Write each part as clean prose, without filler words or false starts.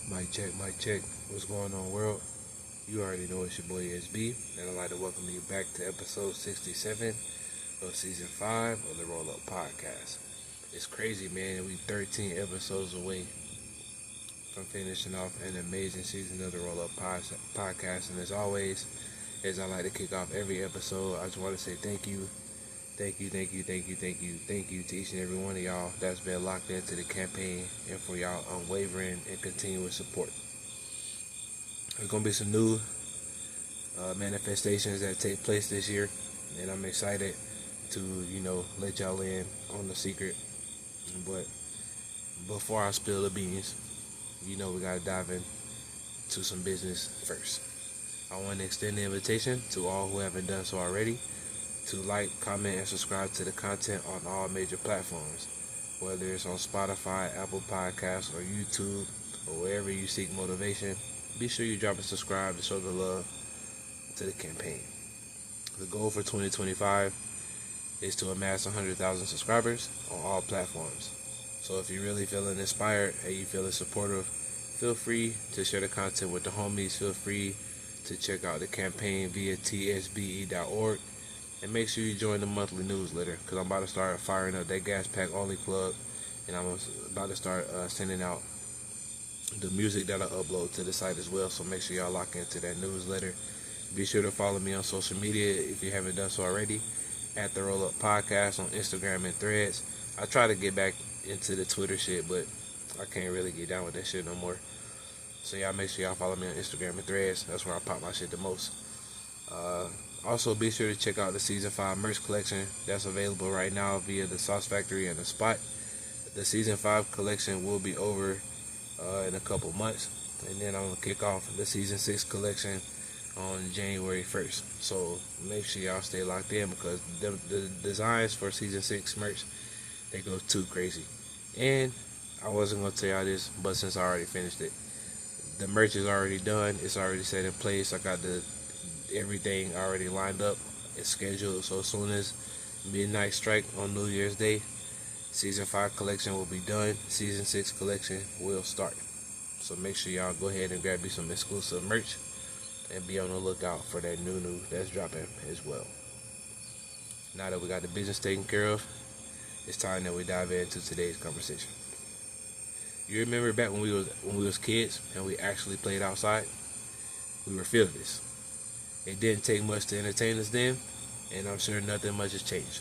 Mic check, mic check. What's going on, world? You already know it's your boy SB, and I'd like to welcome you back to episode 67 of season 5 of the Roll Up Podcast. It's crazy, man. We 13 episodes away from finishing off an amazing season of the Roll Up Podcast, and as always, as I like to kick off every episode, I just want to say thank you. Thank you to each and every one of y'all that's been locked into the campaign and for y'all unwavering and continuous support. There's going to be some new manifestations that take place this year, and I'm excited to, let y'all in on the secret. But before I spill the beans, we got to dive into some business first. I want to extend the invitation to all who haven't done so already to like, comment, and subscribe to the content on all major platforms, whether it's on Spotify, Apple Podcasts, or YouTube, or wherever you seek motivation. Be sure you drop a subscribe to show the love to the campaign. The goal for 2025 is to amass 100,000 subscribers on all platforms. So if you're really feeling inspired and you feeling supportive, feel free to share the content with the homies. Feel free to check out the campaign via tsbe.org. And make sure you join the monthly newsletter, because I'm about to start firing up that Gas Pack Only Club, and I'm about to start sending out the music that I upload to the site as well. So make sure y'all lock into that newsletter. Be sure to follow me on social media if you haven't done so already, at the Roll Up Podcast on Instagram and Threads. I try to get back into the Twitter shit, but I can't really get down with that shit no more. So y'all make sure y'all follow me on Instagram and Threads. That's where I pop my shit the most. Also, be sure to check out the Season 5 merch collection that's available right now via the Sauce Factory and the Spot. The Season 5 collection will be over in a couple months, and then I'm going to kick off the Season 6 collection on January 1st. So make sure y'all stay locked in, because the designs for Season 6 merch, they go too crazy. And I wasn't going to tell y'all this, but since I already finished it, the merch is already done. It's already set in place. I got everything already lined up. It's scheduled, so as soon as midnight strike on New Year's Day, Season 5 collection will be done. Season 6 collection will start. So make sure y'all go ahead and grab you some exclusive merch and be on the lookout for that new that's dropping as well. Now that we got the business taken care of, it's time that we dive into today's conversation. You remember back when we was kids and we actually played outside? We were fearless. It didn't take much to entertain us then, and I'm sure nothing much has changed.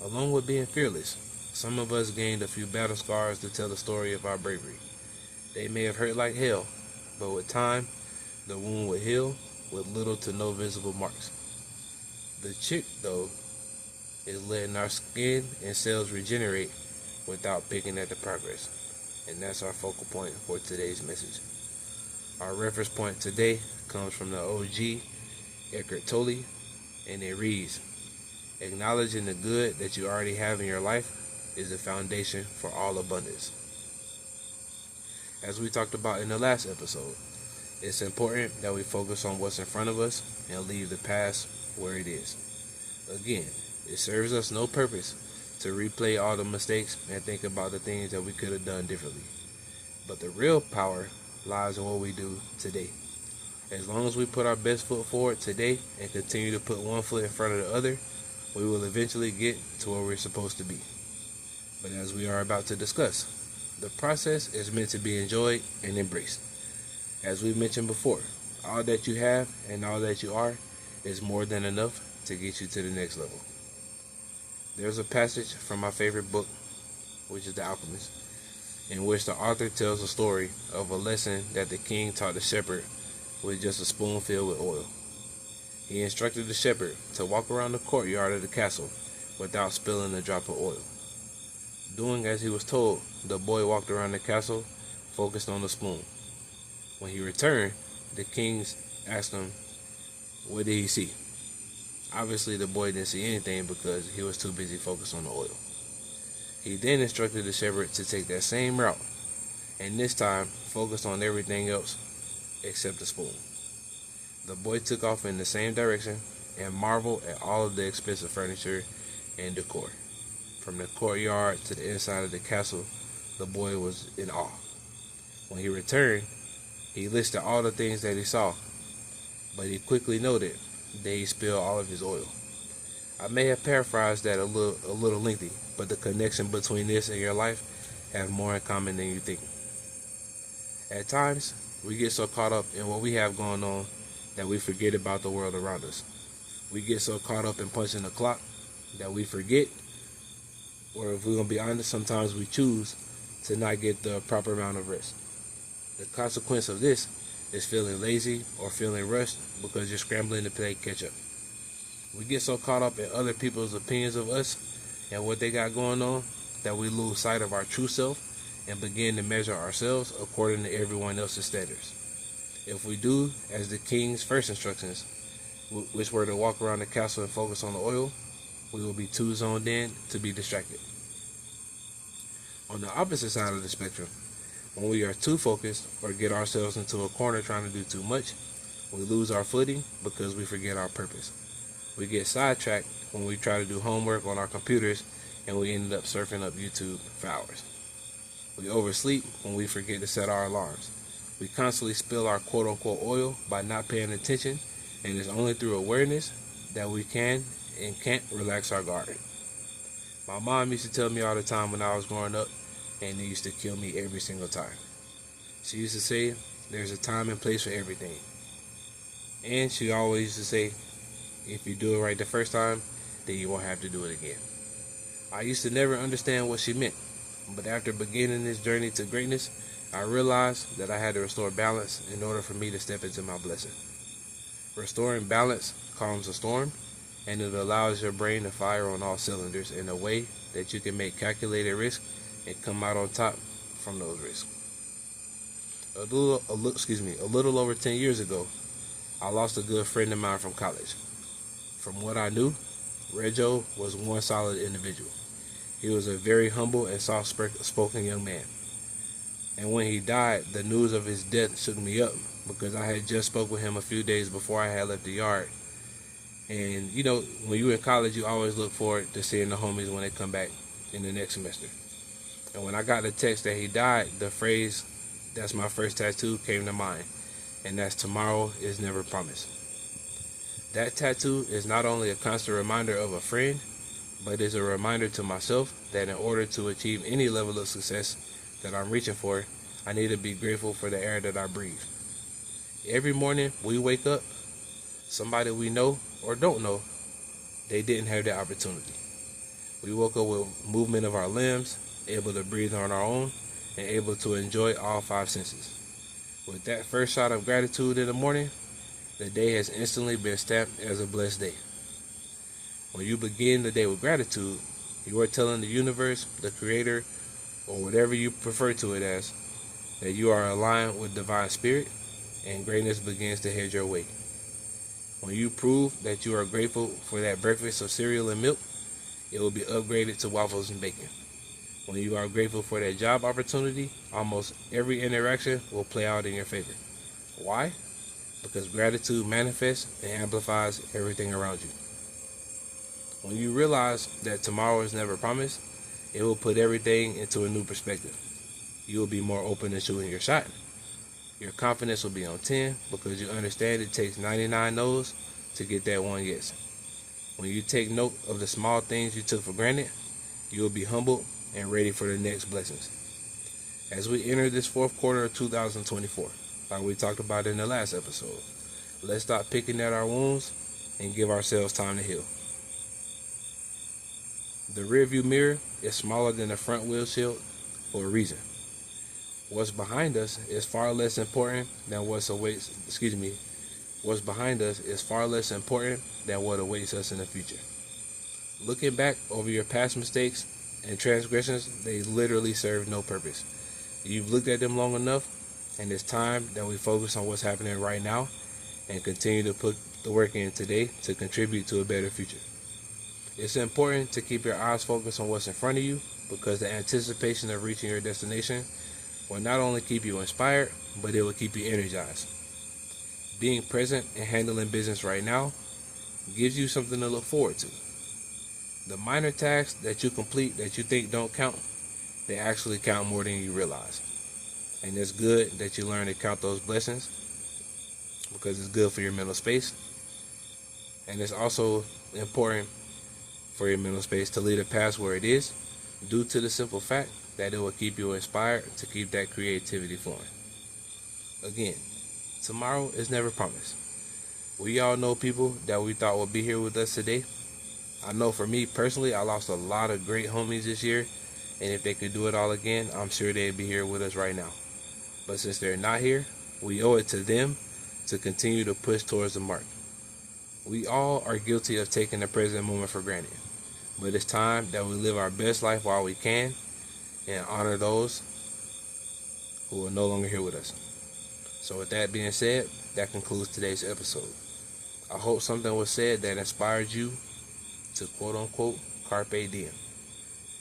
Along with being fearless, some of us gained a few battle scars to tell the story of our bravery. They may have hurt like hell, but with time, the wound would heal with little to no visible marks. The trick, though, is letting our skin and cells regenerate without picking at the progress. And that's our focal point for today's message. Our reference point today comes from the OG, Eckhart Tolle, and it reads, "Acknowledging the good that you already have in your life is the foundation for all abundance." As we talked about in the last episode, it's important that we focus on what's in front of us and leave the past where it is. Again, it serves us no purpose to replay all the mistakes and think about the things that we could have done differently. But the real power lies in what we do today. As long as we put our best foot forward today and continue to put one foot in front of the other, we will eventually get to where we're supposed to be. But as we are about to discuss, the process is meant to be enjoyed and embraced. As we mentioned before, all that you have and all that you are is more than enough to get you to the next level. There's a passage from my favorite book, which is The Alchemist, in which the author tells a story of a lesson that the king taught the shepherd with just a spoon filled with oil. He instructed the shepherd to walk around the courtyard of the castle without spilling a drop of oil. Doing as he was told, the boy walked around the castle, focused on the spoon. When he returned, the king asked him, what did he see? Obviously, the boy didn't see anything because he was too busy focused on the oil. He then instructed the shepherd to take that same route, and this time focused on everything else except the spoon. The boy took off in the same direction and marveled at all of the expensive furniture and decor. From the courtyard to the inside of the castle, the boy was in awe. When he returned, he listed all the things that he saw, but he quickly noted that he spilled all of his oil. I may have paraphrased that a little lengthy, but the connection between this and your life have more in common than you think. At times, we get so caught up in what we have going on that we forget about the world around us. We get so caught up in punching the clock that we forget, or if we're going to be honest, sometimes we choose to not get the proper amount of rest. The consequence of this is feeling lazy or feeling rushed because you're scrambling to play catch up. We get so caught up in other people's opinions of us and what they got going on that we lose sight of our true self and begin to measure ourselves according to everyone else's standards. If we do as the king's first instructions, which were to walk around the castle and focus on the oil, we will be too zoned in to be distracted. On the opposite side of the spectrum, when we are too focused or get ourselves into a corner trying to do too much, we lose our footing because we forget our purpose. We get sidetracked when we try to do homework on our computers and we ended up surfing up YouTube for hours. We oversleep when we forget to set our alarms. We constantly spill our quote-unquote oil by not paying attention, and it's only through awareness that we can and can't relax our guard. My mom used to tell me all the time when I was growing up, and it used to kill me every single time. She used to say, there's a time and place for everything. And she always used to say, if you do it right the first time, then you won't have to do it again. I used to never understand what she meant, but after beginning this journey to greatness, I realized that I had to restore balance in order for me to step into my blessing. Restoring balance calms a storm, and it allows your brain to fire on all cylinders in a way that you can make calculated risk and come out on top from those risks. A little over 10 years ago, I lost a good friend of mine from college. From what I knew, Reggio was one solid individual. He was a very humble and soft-spoken young man. And when he died, the news of his death shook me up because I had just spoke with him a few days before I had left the yard. And you know, when you're in college, you always look forward to seeing the homies when they come back in the next semester. And when I got the text that he died, the phrase, "That's my first tattoo," came to mind. And that's "Tomorrow is never promised." That tattoo is not only a constant reminder of a friend, but is a reminder to myself that in order to achieve any level of success that I'm reaching for, I need to be grateful for the air that I breathe. Every morning we wake up, somebody we know or don't know, they didn't have the opportunity. We woke up with movement of our limbs, able to breathe on our own, and able to enjoy all five senses. With that first shot of gratitude in the morning, the day has instantly been stamped as a blessed day. When you begin the day with gratitude, you are telling the universe, the creator, or whatever you prefer to it as, that you are aligned with divine spirit and greatness begins to head your way. When you prove that you are grateful for that breakfast of cereal and milk, it will be upgraded to waffles and bacon. When you are grateful for that job opportunity, almost every interaction will play out in your favor. Why? Because gratitude manifests and amplifies everything around you. When you realize that tomorrow is never promised, it will put everything into a new perspective. You will be more open to shooting your shot. Your confidence will be on 10 because you understand it takes 99 no's to get that one yes. When you take note of the small things you took for granted, you will be humbled and ready for the next blessings. As we enter this fourth quarter of 2024, like we talked about in the last episode, let's stop picking at our wounds and give ourselves time to heal. The rearview mirror is smaller than the front windshield for a reason. What's behind us is far less important than what awaits us in the future. Looking back over your past mistakes and transgressions, they literally serve no purpose. You've looked at them long enough, and it's time that we focus on what's happening right now and continue to put the work in today to contribute to a better future. It's important to keep your eyes focused on what's in front of you because the anticipation of reaching your destination will not only keep you inspired, but it will keep you energized. Being present and handling business right now gives you something to look forward to. The minor tasks that you complete that you think don't count, they actually count more than you realize. And it's good that you learn to count those blessings because it's good for your mental space. And it's also important for your mental space to leave the past where it is, due to the simple fact that it will keep you inspired to keep that creativity flowing. Again, tomorrow is never promised. We all know people that we thought would be here with us today. I know for me personally, I lost a lot of great homies this year, and if they could do it all again, I'm sure they'd be here with us right now. But since they're not here, we owe it to them to continue to push towards the mark. We all are guilty of taking the present moment for granted, but it's time that we live our best life while we can and honor those who are no longer here with us. So with that being said, that concludes today's episode. I hope something was said that inspired you to quote unquote carpe diem.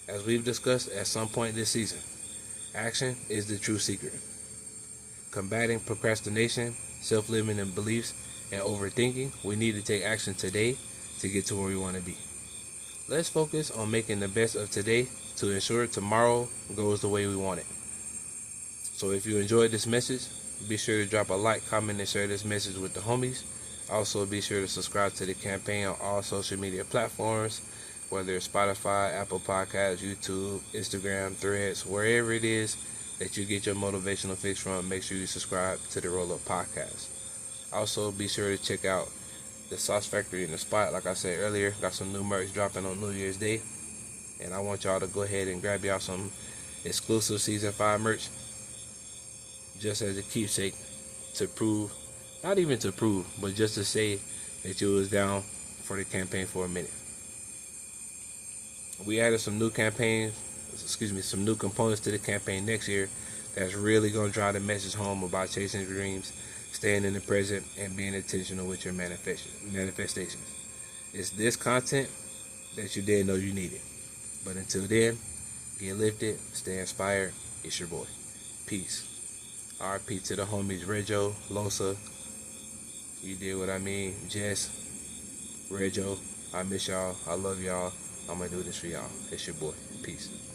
As we've discussed at some point this season, action is the true secret. Combating procrastination, self-limiting beliefs, and overthinking, we need to take action today to get to where we want to be. Let's focus on making the best of today to ensure tomorrow goes the way we want it. So if you enjoyed this message, be sure to drop a like, comment, and share this message with the homies. Also, be sure to subscribe to the campaign on all social media platforms, whether it's Spotify, Apple Podcasts, YouTube, Instagram, Threads, wherever it is that you get your motivational fix from, make sure you subscribe to the Roll Up Podcast. Also, be sure to check out the Sauce Factory in the Spot. Like I said earlier, got some new merch dropping on New Year's Day, and I want y'all to go ahead and grab y'all some exclusive Season 5 merch, just as a keepsake to prove, not even to prove, but just to say that you was down for the campaign for a minute. We added some new some new components to the campaign next year that's really going to drive the message home about chasing dreams, staying in the present, and being intentional with your manifestations. It's this content that you didn't know you needed. But until then, get lifted, stay inspired. It's your boy. Peace. RP to the homies Rejo, Losa, you did what I mean, Jess, Rejo, I miss y'all, I love y'all, I'm gonna do this for y'all. It's your boy. Peace.